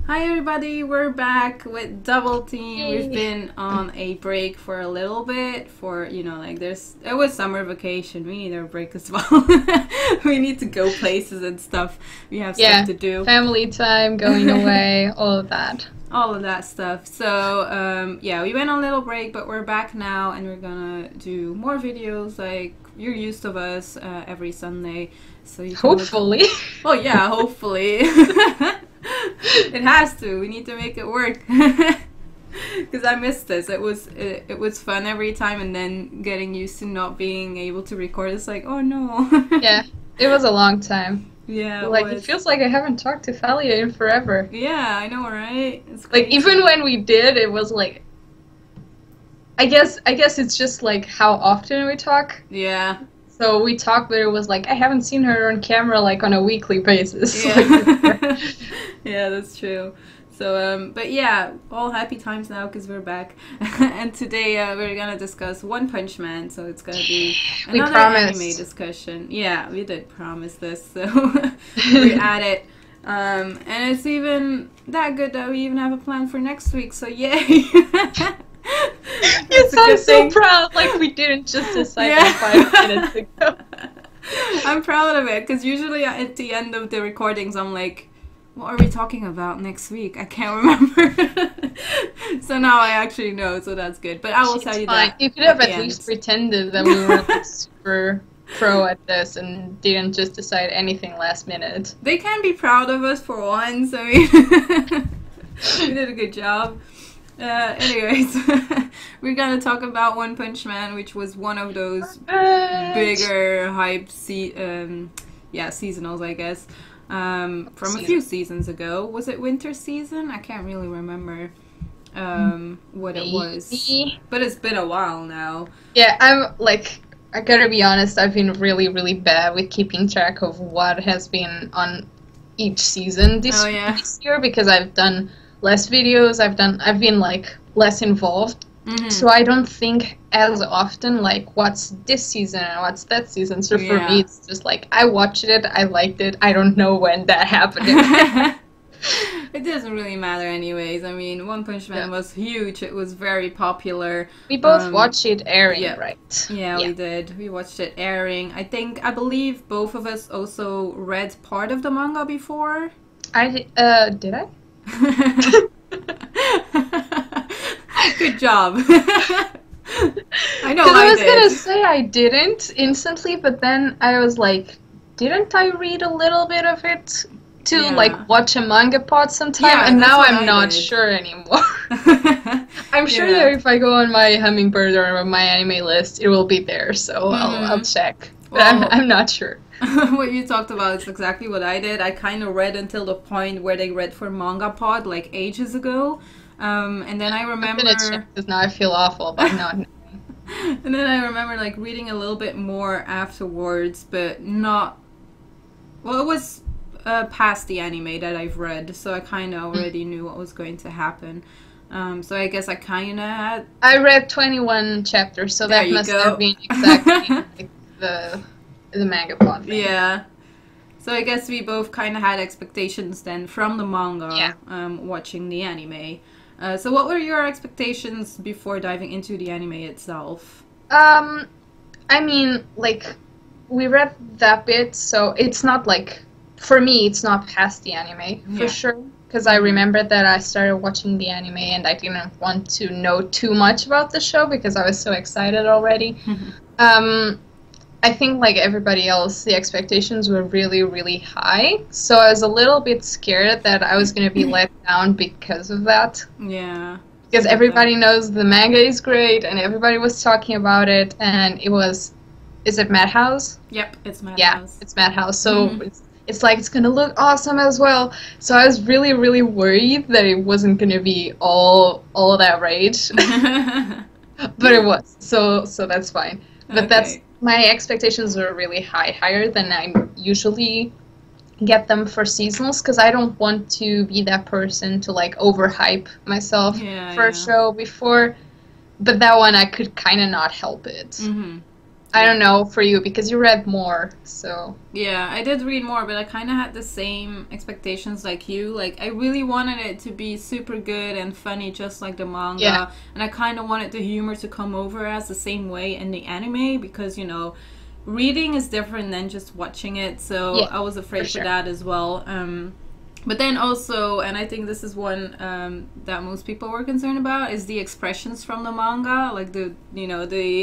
Hi everybody, we're back with Double Team. Yay. We've been on a break for a little bit for, it was summer vacation. We need our break as well. We need to go places and stuff. We have stuff to do. Family time, going away, all of that. All of that stuff. So, we went on a little break, but we're back now and we're gonna do more videos like you're used to us every Sunday. So you can Hopefully. Oh yeah, hopefully. It has to. We need to make it work. Because I missed this. It was fun every time, and then getting used to not being able to record. It's like, oh no. Yeah, it was a long time. Yeah, it feels like I haven't talked to Thalia in forever. Yeah, I know, right? It's like even when we did, it was like. I guess it's just like how often we talk. Yeah. So we talked, but it was like I haven't seen her on camera like on a weekly basis. Yeah, yeah, that's true. So, but yeah, all happy times now because we're back. And today we're gonna discuss One Punch Man. So it's gonna be another anime discussion. Yeah, we did promise this, so we're at it. And it's even that good that we even have a plan for next week. So yay! You sound so proud, like we didn't just decide that 5 minutes ago. I'm proud of it, because usually at the end of the recordings I'm like, what are we talking about next week? I can't remember. So now I actually know, so that's good. But I will tell you that. You could have at least pretended that we were like super pro at this and didn't just decide anything last minute. They can be proud of us for once. I mean, we did a good job. Anyways, we're gonna talk about One Punch Man, which was one of those bigger hype seasonals, I guess, from a few seasons ago. Was it winter season? I can't really remember what it was, but it's been a while now. Yeah, I gotta be honest, I've been really, really bad with keeping track of what has been on each season this year, because I've done less videos, I've been like less involved, so I don't think as often like what's this season and what's that season. So for me it's just like I watched it, I liked it, I don't know when that happened. It doesn't really matter anyways. I mean, One Punch Man was huge, it was very popular. We both watched it airing, right? Yeah, we did. We watched it airing. I believe both of us also read part of the manga before. Did I? Good job. I know I was did. Gonna say I didn't instantly, but then I was like, didn't I read a little bit of it to like watch a manga pod sometime? And now I'm not sure anymore. I'm sure that if I go on my Hummingbird or my anime list, it will be there. So I'll check. But I'm not sure. What you talked about is exactly what I did. I kind of read until the point where they read for Manga Pod, like ages ago. And then I remember... because now I feel awful about not knowing. And then I remember like reading a little bit more afterwards, but not... Well, it was past the anime that I've read, so I kind of already knew what was going to happen. So I guess I kind of had... I read 21 chapters, so that must have been exactly like the manga plot thing. Yeah. So I guess we both kind of had expectations then from the manga, watching the anime. So what were your expectations before diving into the anime itself? I mean, like, we read that bit, so it's not like, for me, it's not past the anime, for sure. Because I remember that I started watching the anime and I didn't want to know too much about the show because I was so excited already. I think, like everybody else, the expectations were really, really high. So I was a little bit scared that I was going to be let down because of that. Yeah. Because everybody knows the manga is great, and everybody was talking about it, and it was... Is it Madhouse? Yep, it's Madhouse. Yeah, it's Madhouse. So it's like it's going to look awesome as well. So I was really, really worried that it wasn't going to be all that rage. But it was. So that's fine. But my expectations were really high, higher than I usually get them for seasonals, because I don't want to be that person to like overhype myself for a show before. But that one I could kind of not help it. I don't know for you because you read more, so. Yeah, I did read more, but I kind of had the same expectations like you. Like, I really wanted it to be super good and funny, just like the manga. Yeah. And I kind of wanted the humor to come over as the same way in the anime because, you know, reading is different than just watching it. So I was afraid for that as well. But then also, and I think this is one that most people were concerned about, is the expressions from the manga, like the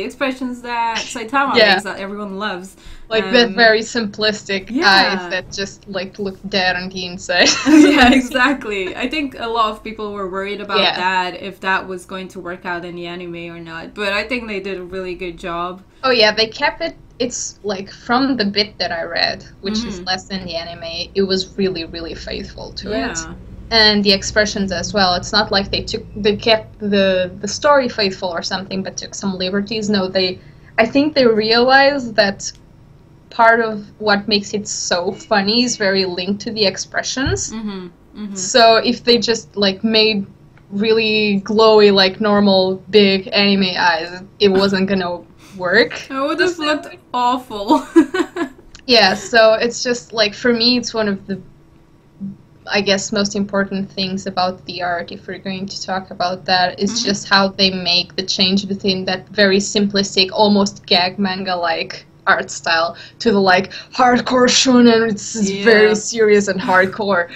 expressions that Saitama makes that everyone loves, like that very simplistic eyes that just like look dead on the inside. Yeah, exactly. I think a lot of people were worried about that, if that was going to work out in the anime or not. But I think they did a really good job. Oh yeah, they kept it. It's like from the bit that I read, which is less than the anime, it was really, really faithful to it. And the expressions as well. It's not like they kept the story faithful or something, but took some liberties. No, I think they realized that part of what makes it so funny is very linked to the expressions. So if they just like made really glowy, like normal big anime eyes, it wasn't gonna work. It would have looked awful. Yeah, so it's just like, for me, it's one of the, I guess, most important things about the art, if we're going to talk about that, is just how they make the change between that very simplistic, almost gag manga-like art style to the like hardcore shonen. It's very serious and hardcore,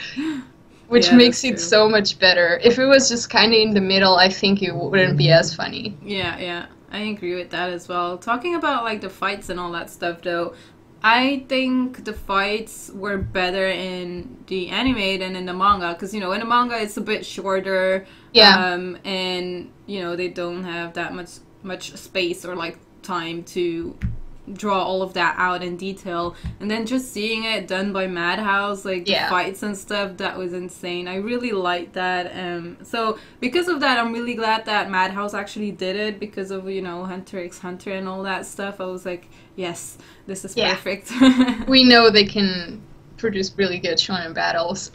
which makes it so much better. If it was just kind of in the middle, I think it wouldn't be as funny. Yeah, I agree with that as well. Talking about like the fights and all that stuff, though, I think the fights were better in the anime than in the manga, because, you know, in the manga it's a bit shorter, and, you know, they don't have that much space or like time to draw all of that out in detail. And then just seeing it done by Madhouse, like the fights and stuff, that was insane. I really liked that. So because of that, I'm really glad that Madhouse actually did it, because of, you know, Hunter x Hunter and all that stuff. I was like, yes, this is perfect. We know they can produce really good shonen battles.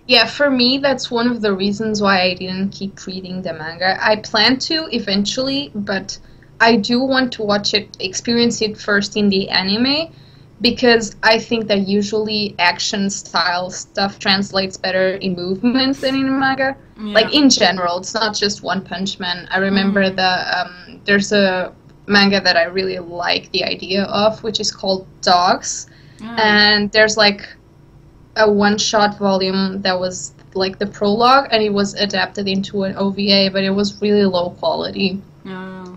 Yeah, for me, that's one of the reasons why I didn't keep reading the manga. I plan to eventually, but I do want to watch it, experience it first in the anime, because I think that usually action style stuff translates better in movement than in manga. Like, in general, it's not just One Punch Man. I remember there's a manga that I really like the idea of, which is called Dogs. And there's like a one-shot volume that was like the prologue, and it was adapted into an OVA, but it was really low quality.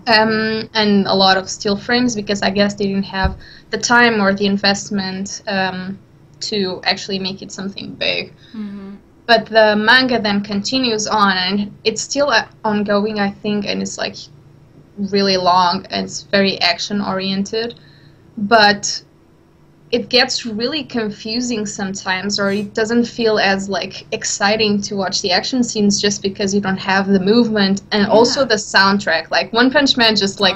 And a lot of still frames, because I guess they didn't have the time or the investment to actually make it something big. But the manga then continues on, and it's still ongoing, I think, and it's like really long, and it's very action oriented, but it gets really confusing sometimes, or it doesn't feel as like exciting to watch the action scenes just because you don't have the movement. And also the soundtrack, like One Punch Man just like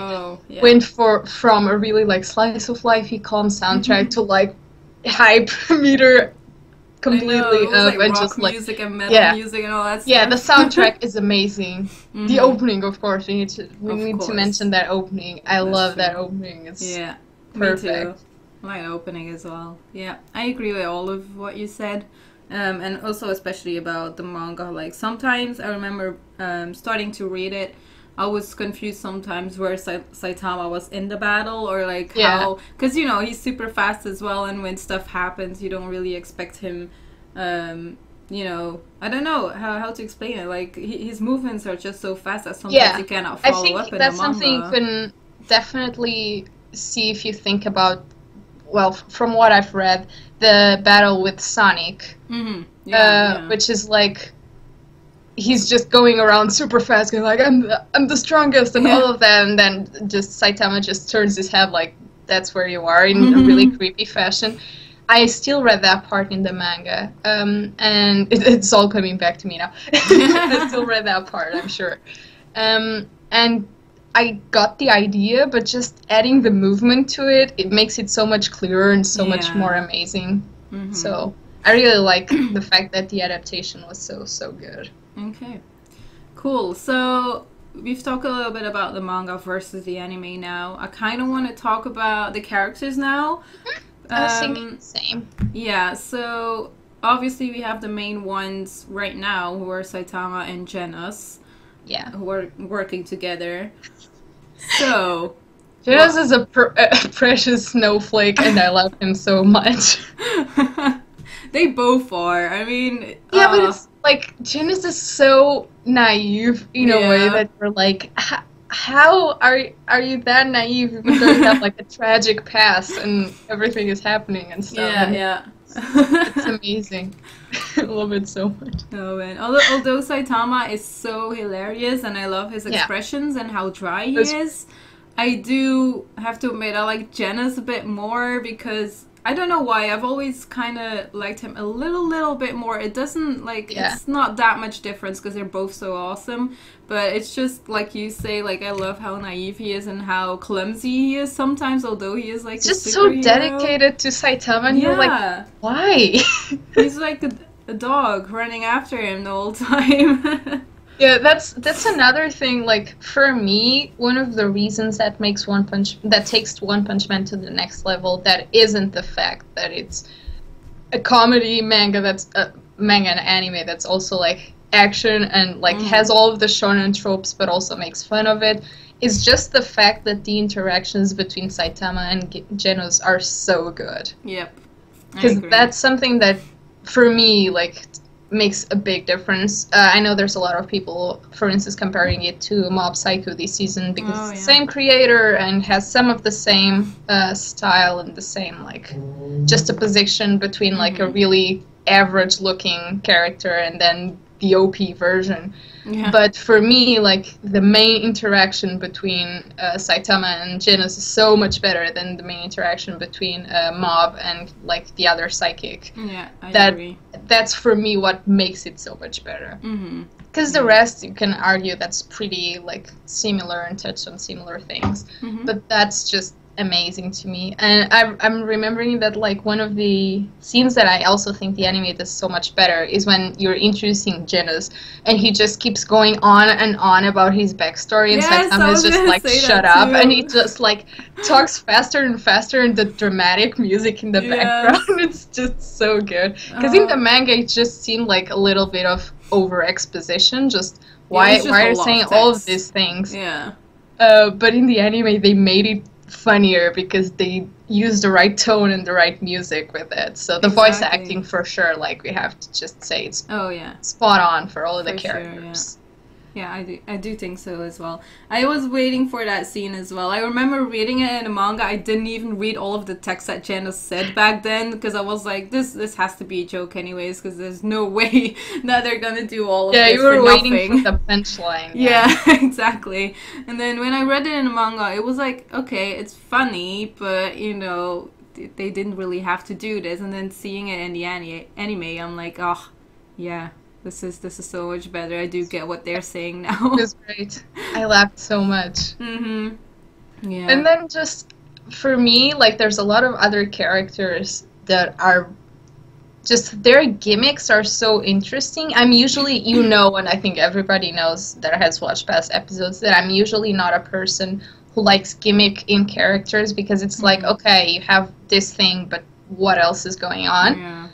went from a really like slice of lifey calm soundtrack to like hype meter completely up, like and rock just like music and metal music and all that stuff. Yeah, the soundtrack is amazing. The opening, of course, we need to mention that opening. I love that opening. It's perfect. Me too. Like opening as well. Yeah, I agree with all of what you said, and also especially about the manga. Like sometimes I remember starting to read it, I was confused sometimes where Saitama was in the battle, or like how, because you know he's super fast as well, and when stuff happens you don't really expect him. You know, I don't know how to explain it. Like his movements are just so fast that sometimes you cannot follow up in the manga. That's something you can definitely see if you think about. Well, from what I've read, the battle with Sonic, which is like he's just going around super fast, going like I'm the strongest and all of that, and then just Saitama just turns his head like that's where you are in a really creepy fashion. I still read that part in the manga, and it's all coming back to me now. I still read that part, I'm sure, and I got the idea, but just adding the movement to it, it makes it so much clearer and so much more amazing. So I really like the fact that the adaptation was so good. Okay, cool. So we've talked a little bit about the manga versus the anime now. I kind of want to talk about the characters now. I was thinking the same. Yeah, so obviously we have the main ones right now who are Saitama and Genos. Yeah. Who are working together. So... Genos is a precious snowflake, and I love him so much. They both are. I mean... Yeah, but it's like, Genos is so naive in a way that you're like... How are you that naive even though you have like a tragic past and everything is happening and stuff? Yeah. It's amazing. I love it so much. Oh man. Although Saitama is so hilarious and I love his expressions and how dry he is, I do have to admit I like Genos a bit more because I don't know why. I've always kind of liked him a little bit more. It doesn't, like, it's not that much difference because they're both so awesome. But it's just, like you say, like, I love how naive he is and how clumsy he is sometimes, although he is, like, just so dedicated to Saitama, and you're like, why? He's like a dog running after him the whole time. Yeah, that's another thing. Like, for me, one of the reasons that takes One Punch Man to the next level, that isn't the fact that it's a comedy manga manga and anime that's also like action and like has all of the shonen tropes, but also makes fun of it, is just the fact that the interactions between Saitama and Genos are so good. Yep, because that's something that, for me, like, makes a big difference. I know there's a lot of people, for instance, comparing it to Mob Psycho this season because it's the same creator and has some of the same style and the same, like, juxtaposition between, like, a really average-looking character and then the OP version. Yeah. But for me, like, the main interaction between Saitama and Genos is so much better than the main interaction between Mob and, like, the other psychic. Yeah, I agree. That's, for me, what makes it so much better. Because the rest, you can argue that's pretty, like, similar and touch on similar things. But that's just amazing to me. And I'm remembering that, like, one of the scenes that I also think the anime does so much better is when you're introducing Genos and he just keeps going on and on about his backstory, and Saitama is just like, shut up, and he just, like, talks faster and faster, and the dramatic music in the background, it's just so good. Because in the manga it just seemed like a little bit of over exposition, just why are you saying all of these things? But in the anime they made it funnier because they use the right tone and the right music with it. So the voice acting, for sure, like, we have to just say it's spot on for all of the characters. Sure, yeah, I do think so as well. I was waiting for that scene as well. I remember reading it in a manga. I didn't even read all of the text that Genos said back then because I was like, this has to be a joke anyways, because there's no way that they're gonna do all of this you were for waiting for the punchline. Yeah, exactly. And then when I read it in a manga, it was like, okay, it's funny, but, you know, they didn't really have to do this. And then seeing it in the anime, I'm like, oh, yeah. This is so much better. I do get what they're saying now. It was great. I laughed so much. Yeah. And then just, for me, like, there's a lot of other characters that are just, their gimmicks are so interesting. I'm usually, and I think everybody knows that has watched past episodes, that I'm usually not a person who likes gimmick in characters because it's like, okay, you have this thing, but what else is going on? Yeah.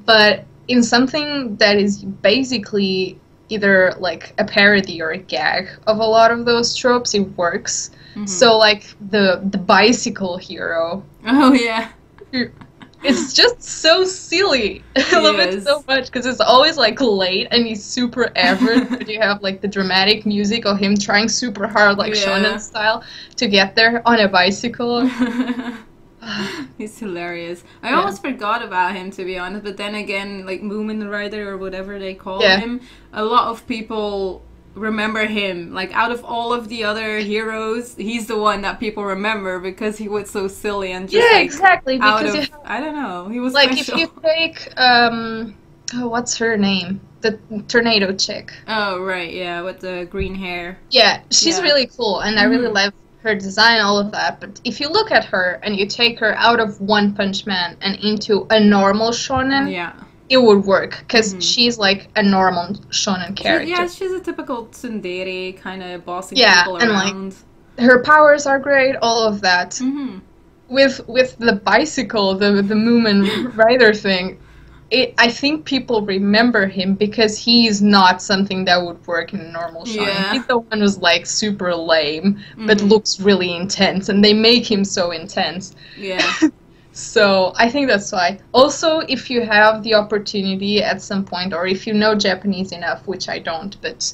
But in something that is basically either, like, a parody or a gag of a lot of those tropes, it works. So, like, the bicycle hero. Oh, yeah. It's just so silly. I love it so much because it's always, like, late and he's super average, but you have, like, the dramatic music of him trying super hard, like, shonen style, to get there on a bicycle. He's hilarious. I almost forgot about him, to be honest, but then again, like, Moomin Rider or whatever they call him, a lot of people remember him. Like, out of all of the other heroes, he's the one that people remember because he was so silly and just exactly. Because I don't know, he was like, special. if you take what's her name? The tornado chick. Oh, right, yeah, with the green hair. Yeah, she's really cool, and I really love her design, all of that. But if you look at her and you take her out of One Punch Man and into a normal shonen, it would work because she's like a normal shonen character. Yeah, she's a typical tsundere, kind of bossing people and around. Like, her powers are great, all of that. With the bicycle, the Moomin rider thing, I think people remember him because he's not something that would work in a normal shonen. Yeah. He's the one who's like super lame, but looks really intense, and they make him so intense. Yeah. So I think that's why. Also, if you have the opportunity at some point, or if you know Japanese enough, which I don't, but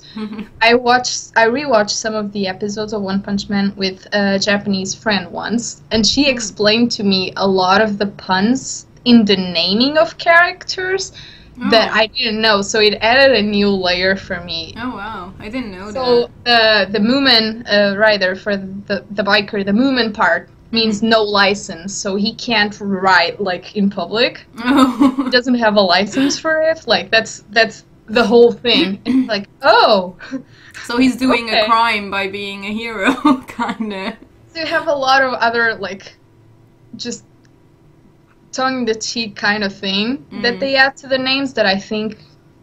I rewatched some of the episodes of One Punch Man with a Japanese friend once, and she explained to me a lot of the puns in the naming of characters that I didn't know. So it added a new layer for me. Oh wow, I didn't know that. So the Moomin rider for the biker, the Moomin part, means no license, so he can't ride like in public. He doesn't have a license for it. Like that's the whole thing. It's like, oh, so he's doing a crime by being a hero, kind of. So you have a lot of other like just tongue-in-cheek kind of thing that they add to the names that I think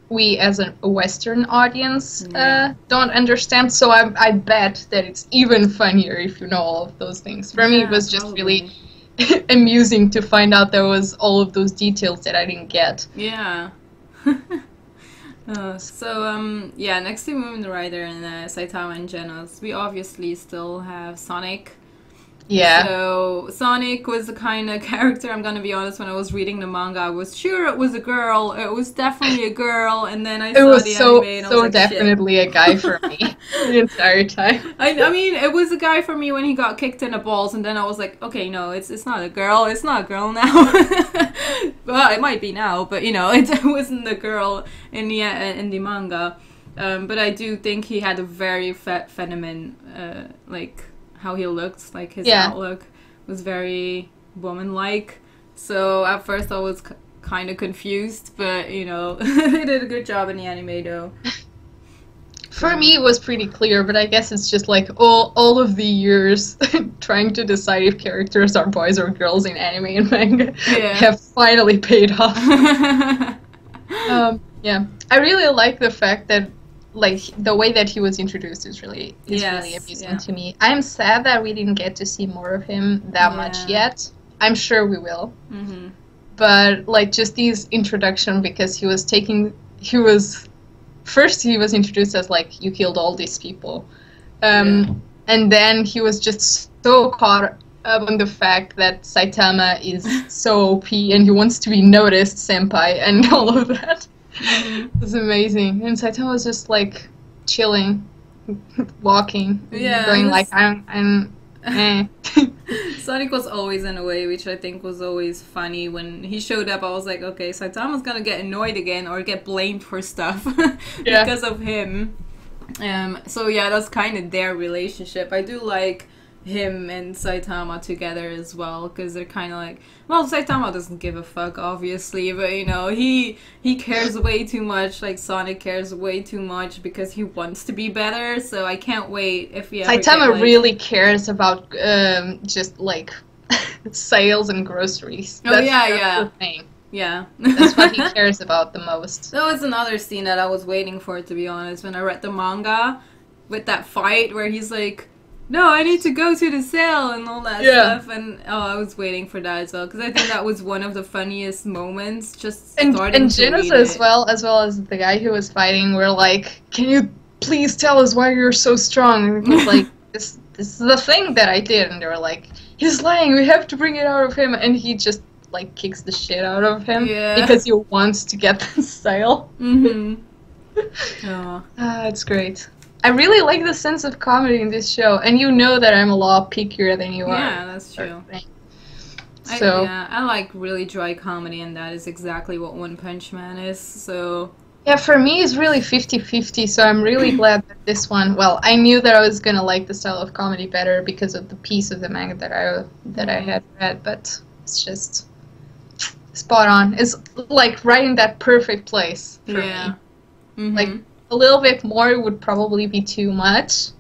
we as a Western audience don't understand. So I bet that it's even funnier if you know all of those things. For me, it was just really amusing to find out there was all of those details that I didn't get. Yeah. Next to Moomin Rider and Saitama and Genos, we obviously still have Sonic. Yeah. So Sonic was the kind of character, I'm gonna be honest, when I was reading the manga, I was sure it was a girl. It was definitely a girl, and then I saw the anime and I was like, definitely shit. A guy for me the entire time. I mean, it was a guy for me when he got kicked in the balls, and then I was like, okay, no, it's not a girl. It's not a girl now. Well, it might be now, but you know, it wasn't a girl in the manga. But I do think he had a very feminine, like, how he looked, like his outlook was very woman-like. So at first I was kind of confused, but you know, they did a good job in the anime though. For me it was pretty clear, but I guess it's just like all of the years trying to decide if characters are boys or girls in anime and manga have finally paid off. I really like the fact that like the way that he was introduced is really amusing to me. I'm sad that we didn't get to see more of him that much yet. I'm sure we will. But like just these introduction, because he was introduced as like, you killed all these people, and then he was just so caught up on the fact that Saitama is so OP and he wants to be noticed, senpai, and all of that. It was amazing. And Saitama was just like chilling, walking, going like I'm Sonic was always in a way, which I think was always funny. When he showed up, I was like, okay, Saitama's gonna get annoyed again or get blamed for stuff because of him. So yeah, that's kind of their relationship. I do like him and Saitama together as well, because they're kind of like, well, Saitama doesn't give a fuck, obviously, but you know, he cares way too much, like Sonic cares way too much because he wants to be better. So I can't wait if he ever Saitama really cares about just like sales and groceries. That's the thing. Yeah. That's what he cares about the most. That was another scene that I was waiting for, to be honest, when I read the manga, with that fight where he's like, no, I need to go to the sale and all that stuff. And I was waiting for that as well, because I think that was one of the funniest moments. Just starting and to Genos read as well as the guy who was fighting, were like, "Can you please tell us why you're so strong?" And he was like, "This is the thing that I did." And they were like, "He's lying. We have to bring it out of him." And he just like kicks the shit out of him because he wants to get the sale. It's great. I really like the sense of comedy in this show, and you know that I'm a lot pickier than you are. Yeah, that's true. I like really dry comedy, and that is exactly what One Punch Man is, so... Yeah, for me it's really 50-50, so I'm really glad that this one... Well, I knew that I was gonna like the style of comedy better because of the piece of the manga that I had read, but it's just spot on. It's like right in that perfect place for me. Like, a little bit more would probably be too much,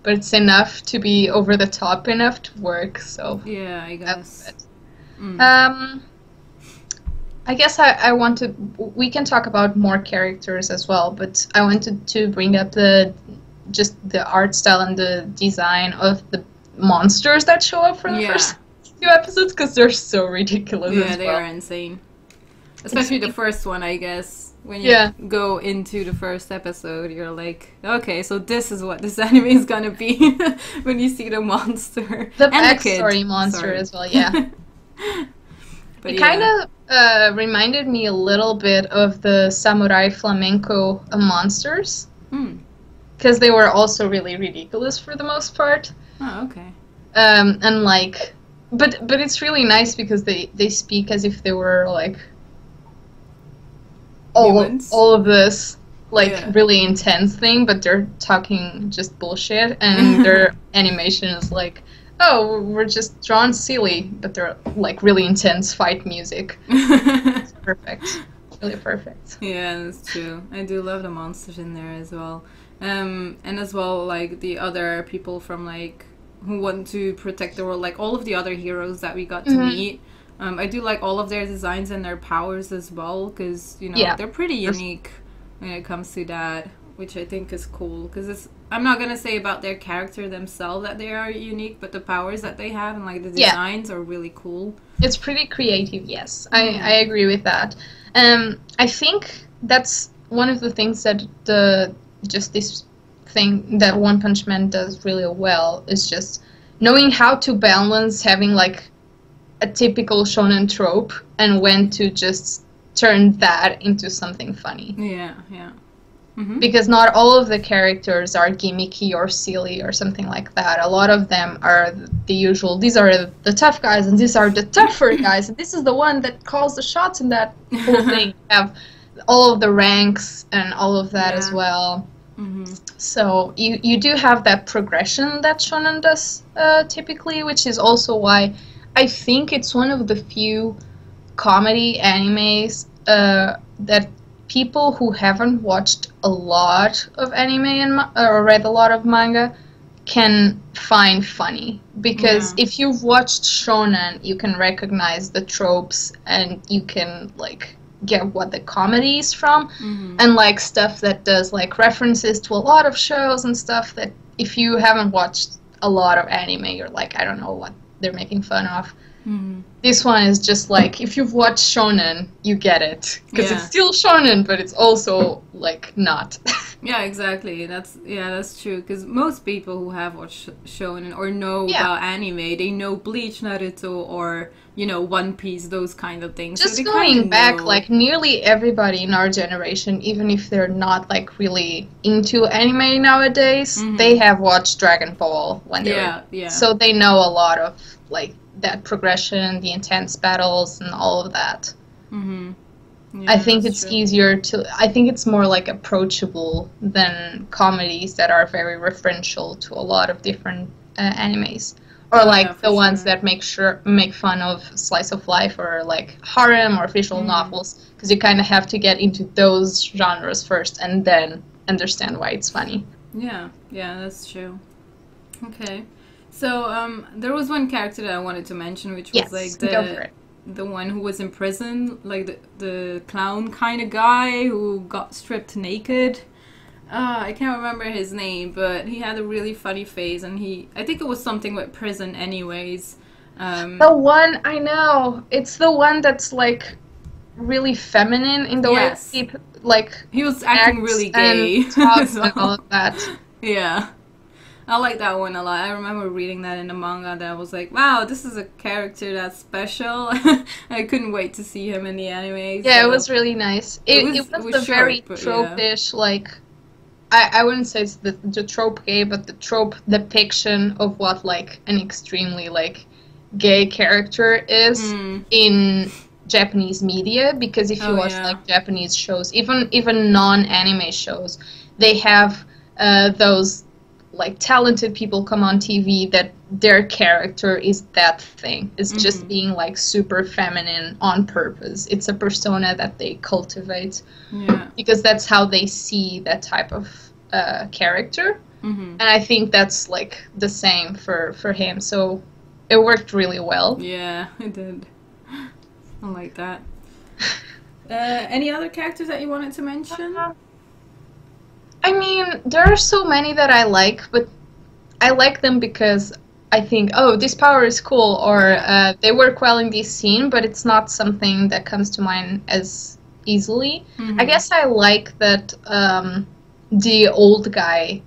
but it's enough to be over the top enough to work, so... Yeah, I guess. I guess I want to. We can talk about more characters as well, but I wanted to bring up just the art style and the design of the monsters that show up for the first few episodes, because they're so ridiculous. Yeah, they are insane. Especially the first one, I guess. When you go into the first episode, you're like, okay, so this is what this anime is gonna be when you see the monster. The backstory monster as well, yeah. But it kind of reminded me a little bit of the samurai flamenco monsters. Because they were also really ridiculous for the most part. Oh, okay. And like, but it's really nice because they speak as if they were like all of this like really intense thing, but they're talking just bullshit, and their animation is like, oh, we're just drawn silly, but they're like really intense fight music. It's perfect. Really perfect. Yeah, that's true. I do love the monsters in there as well. And as well, like the other people from like who want to protect the world, like all of the other heroes that we got to meet. I do like all of their designs and their powers as well, because you know they're pretty unique when it comes to that, which I think is cool. Because I'm not gonna say about their character themselves that they are unique, but the powers that they have and like the designs are really cool. It's pretty creative. Yes, I agree with that. I think that's one of the things that this thing that One Punch Man does really well is just knowing how to balance having like a typical shonen trope and when to just turn that into something funny. Yeah. Because not all of the characters are gimmicky or silly or something like that. A lot of them are the usual, these are the tough guys and these are the tougher guys and this is the one that calls the shots in that whole thing. You have all of the ranks and all of that as well. So you do have that progression that shonen does typically, which is also why I think it's one of the few comedy animes that people who haven't watched a lot of anime or read a lot of manga can find funny. Because if you've watched shonen, you can recognize the tropes and you can like get what the comedy is from, and like stuff that does like references to a lot of shows and stuff that if you haven't watched a lot of anime, you're like, I don't know what they're making fun of. This one is just like, if you've watched shonen, you get it, because it's still shonen, but it's also like not. Yeah, exactly. That's true. Because most people who have watched shonen or know about anime, they know Bleach, Naruto, or you know, One Piece, those kind of things. Just so going back, like nearly everybody in our generation, even if they're not like really into anime nowadays, they have watched Dragon Ball when they were, so they know a lot of like that progression, the intense battles, and all of that. I think it's easier to. I think it's more like approachable than comedies that are very referential to a lot of different animes, or like the ones that make fun of slice of life or like harem or visual novels, because you kind of have to get into those genres first and then understand why it's funny. Yeah, that's true. Okay. So, there was one character that I wanted to mention, which was like the one who was in prison, like the clown kind of guy who got stripped naked. I can't remember his name, but he had a really funny face, and I think it was something with prison anyways. The one, I know, it's the one that's like really feminine in the way he like he was acting really gay and talks and all of that. Yeah. I like that one a lot. I remember reading that in the manga that I was like, wow, this is a character that's special. I couldn't wait to see him in the anime. Yeah, so. It was really nice. It was the very trope-ish, like, I wouldn't say it's the trope gay, but the trope depiction of what, like, an extremely, like, gay character is in Japanese media. Because if you watch, like, Japanese shows, even non-anime shows, they have those like talented people come on TV that their character is that thing. It's just being like super feminine on purpose. It's a persona that they cultivate because that's how they see that type of character. And I think that's like the same for him. So it worked really well. Yeah, it did. I like that. Any other characters that you wanted to mention? I mean, there are so many that I like, but I like them because I think, oh, this power is cool, or they work well in this scene, but it's not something that comes to mind as easily. Mm-hmm. I guess I like that the old guy,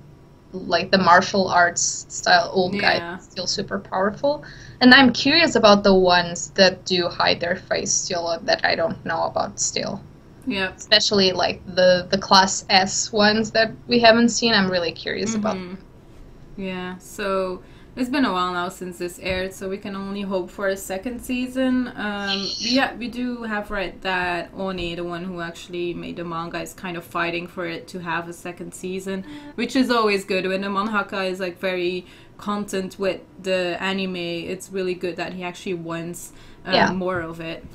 like the martial arts style old guy, is still super powerful. And I'm curious about the ones that do hide their face still, that I don't know about still. Yeah. Especially like the class S ones that we haven't seen. I'm really curious about them. Yeah, so it's been a while now since this aired, so we can only hope for a second season. Yeah, we do have read that Oni, the one who actually made the manga, is kind of fighting for it to have a second season, which is always good. When the mangaka is like very content with the anime, it's really good that he actually wants more of it.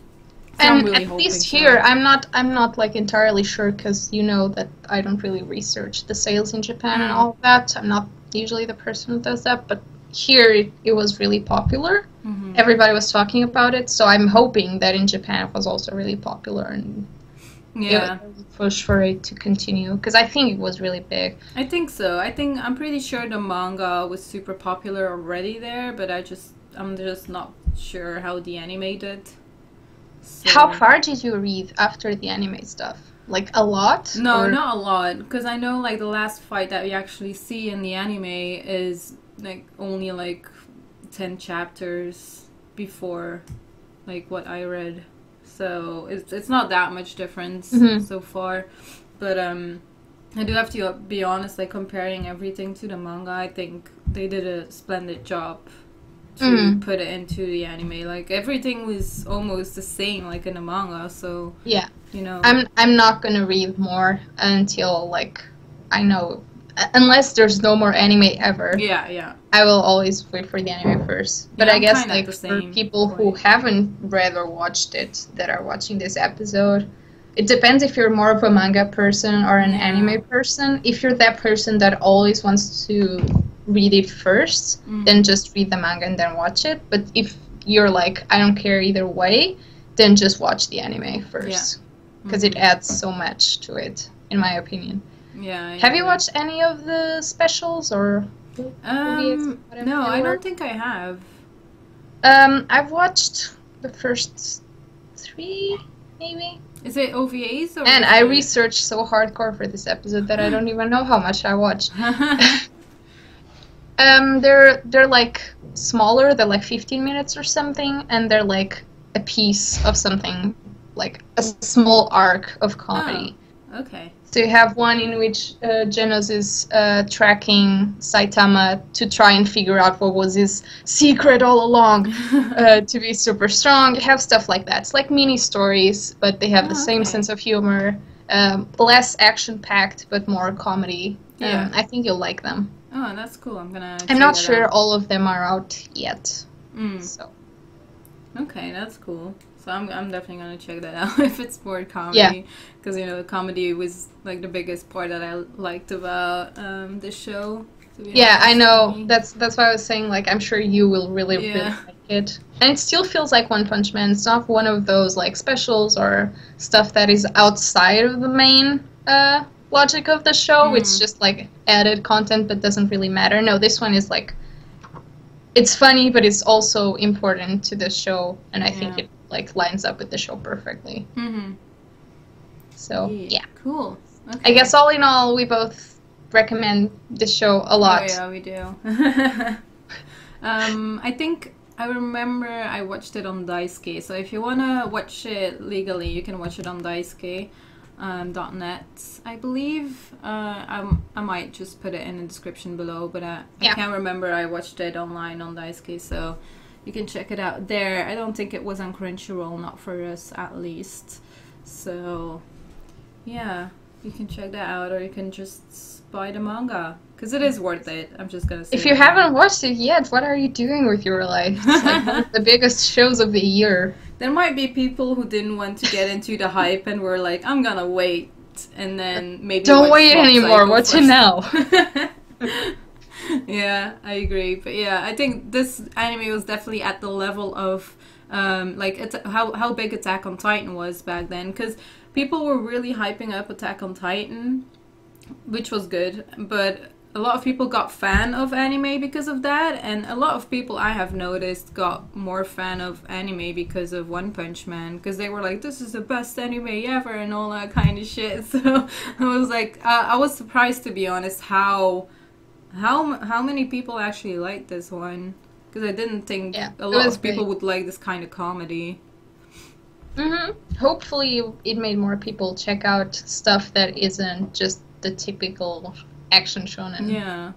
So and really at least here, I'm not like entirely sure, because you know that I don't really research the sales in Japan and all of that. I'm not usually the person who does that, but here it was really popular. Mm-hmm. Everybody was talking about it, so I'm hoping that in Japan it was also really popular and push for it to continue, because I think it was really big. I think so. I'm pretty sure the manga was super popular already there, but I'm just not sure how the anime did. So. How far did you read after the anime stuff? Like a lot? No, not a lot, because I know like the last fight that we actually see in the anime is like only like 10 chapters before like what I read, so it's not that much difference so far. But I do have to be honest, like comparing everything to the manga, I think they did a splendid job to put it into the anime. Like everything was almost the same like in the manga, so yeah, you know, I'm not gonna read more until like I know, unless there's no more anime ever. Yeah. I will always wait for the anime first. But I guess like for people who haven't read or watched it that are watching this episode, it depends if you're more of a manga person or an anime person. If you're that person that always wants to read it first, then just read the manga and then watch it. But if you're like, I don't care either way, then just watch the anime first, because it adds so much to it, in my opinion. Yeah. Have you watched any of the specials or movies? No, I don't think I have. I've watched the first 3, maybe. Is it OVAs? Or and I researched so hardcore for this episode that I don't even know how much I watched. They're like smaller. They're like 15 minutes or something, and they're like a piece of something, like a small arc of comedy. Oh, okay. So you have one in which Genos is tracking Saitama to try and figure out what was his secret all along to be super strong. You have stuff like that. It's like mini stories, but they have the same sense of humor. Less action-packed, but more comedy. Yeah. I think you'll like them. Oh, that's cool. I'm not sure all of them are out yet. So. Okay, that's cool. So I'm definitely gonna check that out if it's more comedy, because you know the comedy was like the biggest part that I liked about this show. Yeah, I know. That's why I was saying like I'm sure you will really like it, and it still feels like One Punch Man. It's not one of those like specials or stuff that is outside of the main logic of the show. It's just like added content that doesn't really matter. No, this one is like it's funny, but it's also important to the show, and I think it like lines up with the show perfectly. So yeah, cool. Okay. I guess all in all, we both recommend the show a lot. Oh yeah, we do. I think I remember I watched it on Daisuke. So if you wanna watch it legally, you can watch it on Daisuke. .net, I believe. I might just put it in the description below, but I can't remember. I watched it online on Daisuke, so you can check it out there. I don't think it was on Crunchyroll, not for us at least. So yeah, you can check that out, or you can just buy the manga, because it is worth it. I'm just gonna say. If you haven't watched it yet, what are you doing with your life? It's like one of the biggest shows of the year. There might be people who didn't want to get into the hype and were like, I'm gonna wait, and then maybe don't wait anymore. Watch it now. Yeah, I agree. But yeah, I think this anime was definitely at the level of like how big Attack on Titan was back then, because people were really hyping up Attack on Titan, which was good, but a lot of people got fan of anime because of that, and a lot of people I have noticed got more fan of anime because of One Punch Man, because they were like, this is the best anime ever and all that kind of shit. So I was like, I was surprised, to be honest, how many people actually liked this one, because I didn't think a lot of people would like this kind of comedy. Hopefully it made more people check out stuff that isn't just the typical action shonen. Yeah.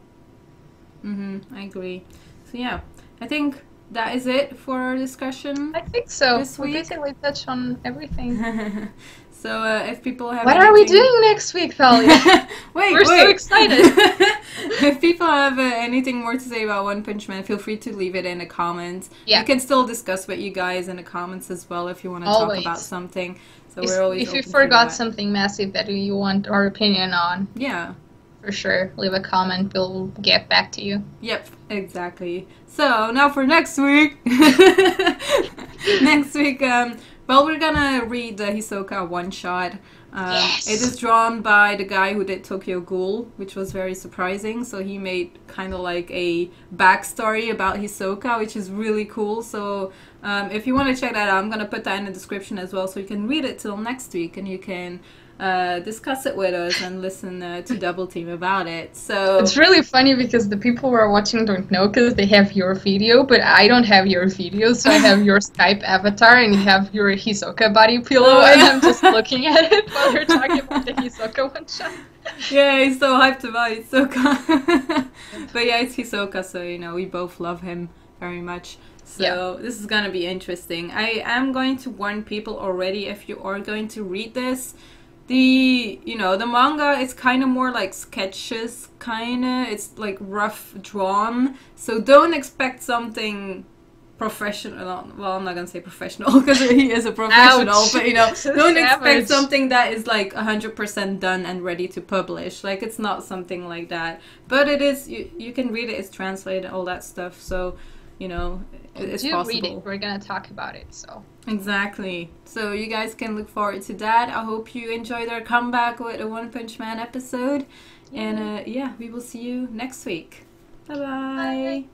I agree. So yeah, I think that is it for our discussion. I think so. This week. We basically touched on everything. So if people have What are we doing next week, Thalia? We're so excited. If people have anything more to say about One Punch Man, feel free to leave it in the comments. Yeah. We can still discuss with you guys in the comments as well if you want to talk about something. So we're always if you forgot something massive that you want our opinion on. Yeah. For sure, leave a comment. We'll get back to you. Yep, exactly. So now for next week. Next week, well, we're gonna read the Hisoka one-shot. Yes. It is drawn by the guy who did Tokyo Ghoul, which was very surprising. So he made kind of like a backstory about Hisoka, which is really cool. So if you want to check that out, I'm gonna put that in the description as well, so you can read it till next week, and you can discuss it with us and listen to Double Team about it. So it's really funny because the people who are watching don't know because they have your video, but I don't have your video, so I have your Skype avatar and you have your Hisoka body pillow, and I'm just looking at it while you're talking about the Hisoka one shot. Yeah, he's so hyped about Hisoka. But yeah, it's Hisoka, so you know we both love him very much. So this is gonna be interesting. I am going to warn people already, if you are going to read this. The manga, it's kind of more like sketches, it's like rough drawn, so don't expect something professional. Well, I'm not gonna say professional because he is a professional. Ouch. But don't expect something that is like 100% done and ready to publish. Like, it's not something like that, but it is. You can read it, it's translated, all that stuff, so it's possible. Read it. We're gonna talk about it, so exactly. So you guys can look forward to that. I hope you enjoyed our comeback with a One Punch Man episode, and we will see you next week. Bye.